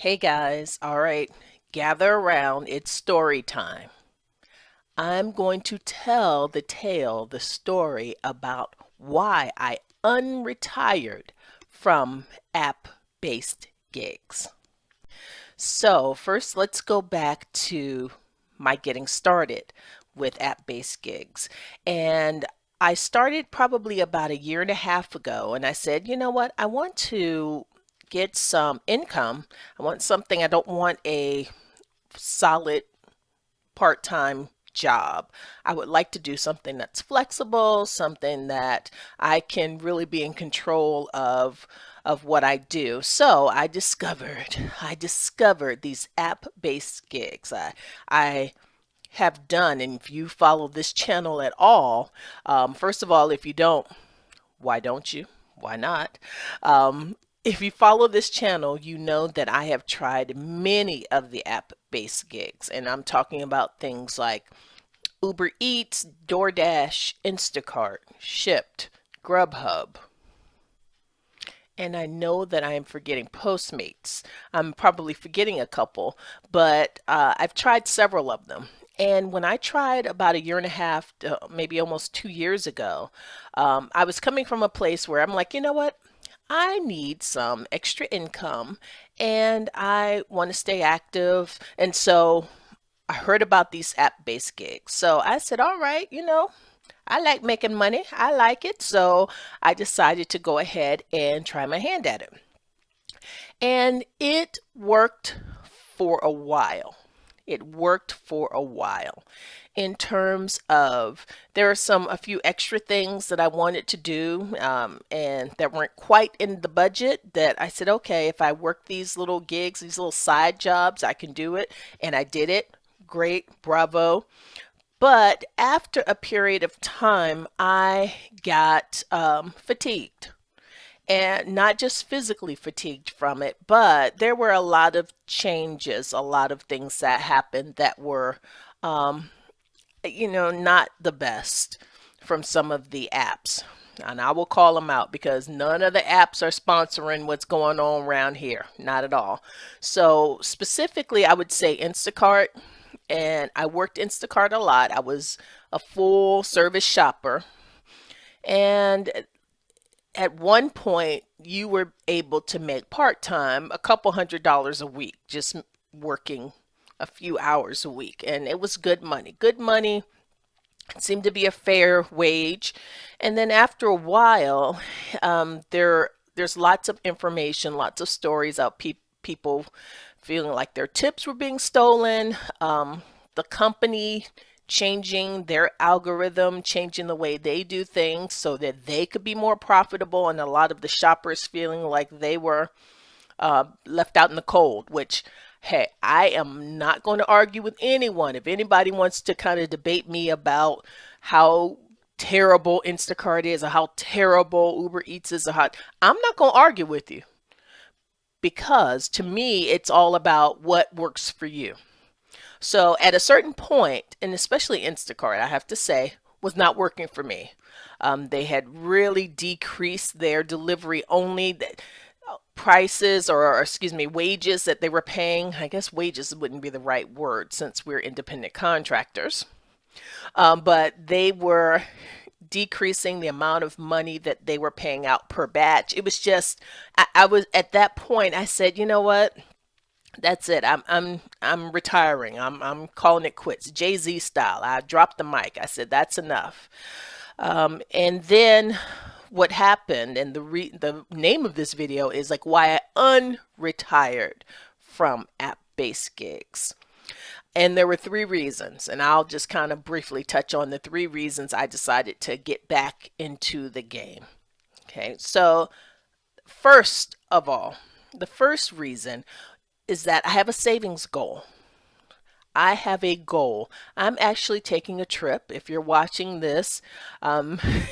Hey guys, all right, gather around, it's story time. I'm going to tell the story about why I unretired from app-based gigs. So, first, let's go back to my getting started with app-based gigs. And I started probably about a year and a half ago, and I said, you know what, I want to get some income. I want something, I don't want a solid part-time job. I would like to do something that's flexible, something that I can really be in control of what I do. So I discovered these app-based gigs. I have done, and if you follow this channel at all, first of all, if you don't, why don't you? Why not? If you follow this channel, you know that I have tried many of the app-based gigs, and I'm talking about things like Uber Eats, DoorDash, Instacart, Shipt, Grubhub. And I know that I am forgetting Postmates. I'm probably forgetting a couple, but I've tried several of them. And when I tried about a year and a half, maybe almost 2 years ago, I was coming from a place where I'm like, you know what? I need some extra income and I want to stay active. And so I heard about these app-based gigs. So I said, all right, I like making money. I like it. So I decided to go ahead and try my hand at it. And it worked for a while. It worked for a while in terms of there are a few extra things that I wanted to do and that weren't quite in the budget that I said, okay, if I work these little gigs, these little side jobs, I can do it. And I did it. Great, bravo. But after a period of time, I got fatigued. And not just physically fatigued from it, but there were a lot of changes, a lot of things that happened that were, um, not the best from some of the apps. And I will call them out because none of the apps are sponsoring what's going on around here. Not at all. So, specifically, I would say Instacart. And I worked Instacart a lot. I was a full service shopper. And at one point, you were able to make part time a couple $100s a week, just working a few hours a week. And it was good money. Good money. It seemed to be a fair wage. And then after a while, there's lots of information, lots of stories out people feeling like their tips were being stolen. The company changing their algorithm, changing the way they do things so that they could be more profitable, and a lot of the shoppers feeling like they were left out in the cold, which, hey, I am not going to argue with anyone. If anybody wants to kind of debate me about how terrible Instacart is or how terrible Uber Eats is, I'm not going to argue with you because to me, it's all about what works for you. So at a certain point, and especially Instacart, I have to say, was not working for me. They had really decreased their delivery only prices or excuse me, wages that they were paying. I guess wages wouldn't be the right word since we're independent contractors. But they were decreasing the amount of money that they were paying out per batch. It was just, I was at that point, I said, you know what? That's it. I'm retiring. I'm calling it quits. Jay-Z style. I dropped the mic. I said that's enough. And then what happened, and the name of this video is like why I unretired from app-based gigs. And there were three reasons, and I'll just kind of briefly touch on the three reasons I decided to get back into the game. Okay, so first of all, the first reason is that I have a savings goal. I have a goal. I'm actually taking a trip. If you're watching this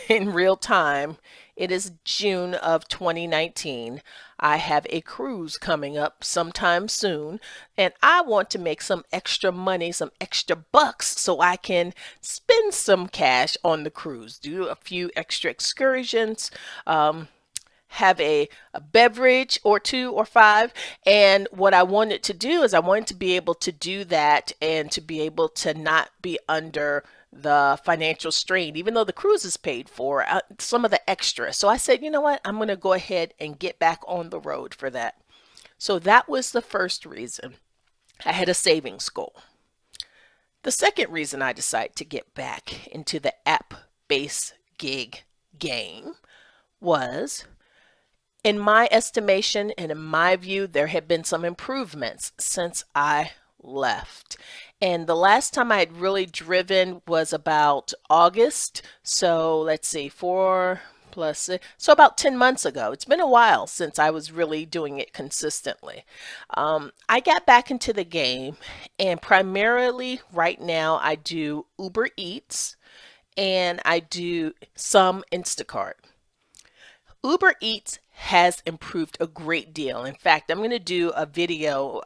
in real time, it is June of 2019. I have a cruise coming up sometime soon, and I want to make some extra money, some extra bucks, so I can spend some cash on the cruise, do a few extra excursions. have a beverage or two or five. And what I wanted to do is I wanted to be able to do that and to be able to not be under the financial strain, even though the cruise is paid for, some of the extra. So I said, you know what, I'm going to go ahead and get back on the road for that. So that was the first reason. I had a savings goal. The second reason I decided to get back into the app-based gig game was, in my estimation and in my view, there have been some improvements since I left. And the last time I had really driven was about August. So let's see, 4 plus 6, so about 10 months ago. It's been a while since I was really doing it consistently. I got back into the game, and primarily right now I do Uber Eats and I do some Instacart. Uber Eats has improved a great deal. In fact, I'm going to do a video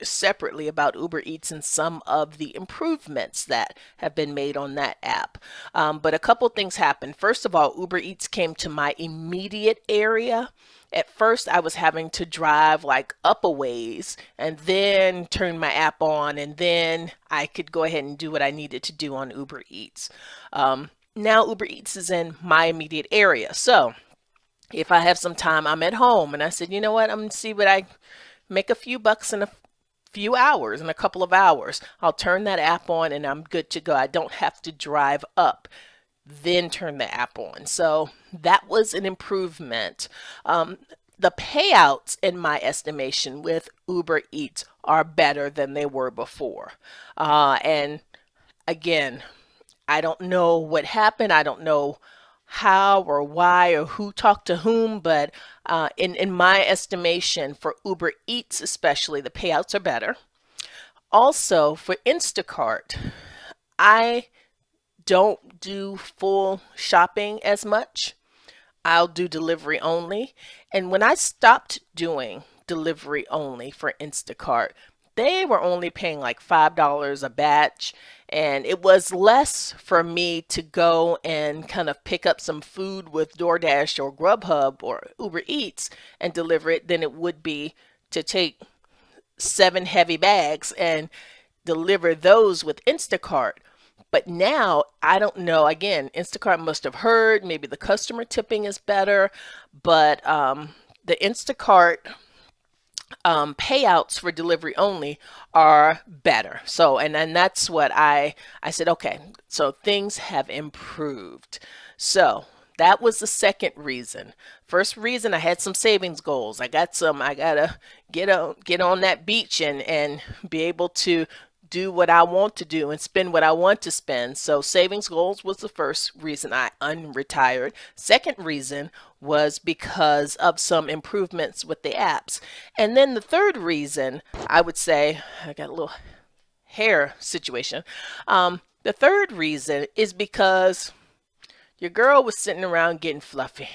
separately about Uber Eats and some of the improvements that have been made on that app. But a couple things happened. First of all, Uber Eats came to my immediate area. At first, I was having to drive like up a ways and then turn my app on, and then I could go ahead and do what I needed to do on Uber Eats. Now Uber Eats is in my immediate area. So if I have some time, I'm at home and I said, you know what, I'm gonna see what I make a few bucks in a few hours, in a couple of hours. I'll turn that app on and I'm good to go. I don't have to drive up, then turn the app on. So that was an improvement. The payouts, in my estimation, with Uber Eats are better than they were before. And again, I don't know what happened. I don't know how or why or who talked to whom, but in my estimation, for Uber Eats especially, the payouts are better. Also, for Instacart, I don't do full shopping as much. I'll do delivery only. And when I stopped doing delivery only for Instacart, they were only paying like $5 a batch. And it was less for me to go and kind of pick up some food with DoorDash or Grubhub or Uber Eats and deliver it than it would be to take 7 heavy bags and deliver those with Instacart. But now, I don't know, again, Instacart must have heard, maybe the customer tipping is better, but the Instacart payouts for delivery only are better. So, and that's what I said, okay, so things have improved. So that was the second reason. First reason, I had some savings goals. I gotta get on that beach and be able to do what I want to do and spend what I want to spend. So savings goals was the first reason I unretired. Second reason was because of some improvements with the apps. And then the third reason, I would say, I got a little hair situation. The third reason is because your girl was sitting around getting fluffy.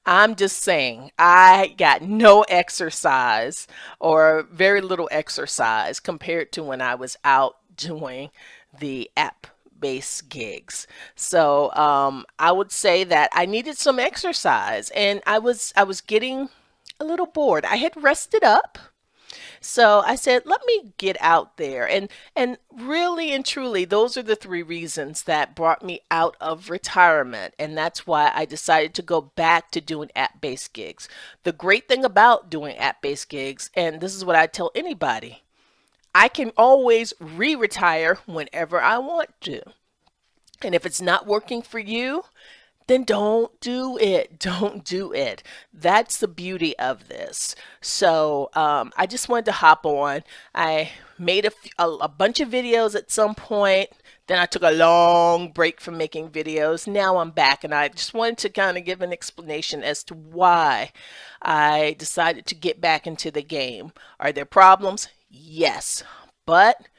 I'm just saying, I got no exercise or very little exercise compared to when I was out doing the app-based gigs. So I would say that I needed some exercise, and I was getting a little bored. I had rested up. So I said, let me get out there. And really and truly, those are the three reasons that brought me out of retirement. And that's why I decided to go back to doing app-based gigs. The great thing about doing app-based gigs, and this is what I tell anybody, I can always re-retire whenever I want to. And if it's not working for you, then don't do it. Don't do it. That's the beauty of this. So I just wanted to hop on. I made a bunch of videos at some point. Then I took a long break from making videos. Now I'm back, and I just wanted to kind of give an explanation as to why I decided to get back into the game. Are there problems? Yes. But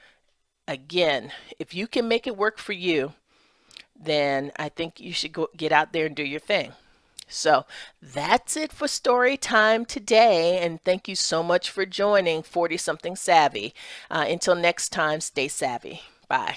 again, if you can make it work for you, then I think you should go get out there and do your thing. So that's it for story time today, and thank you so much for joining 40 Something Savvy. Until next time, stay savvy. Bye.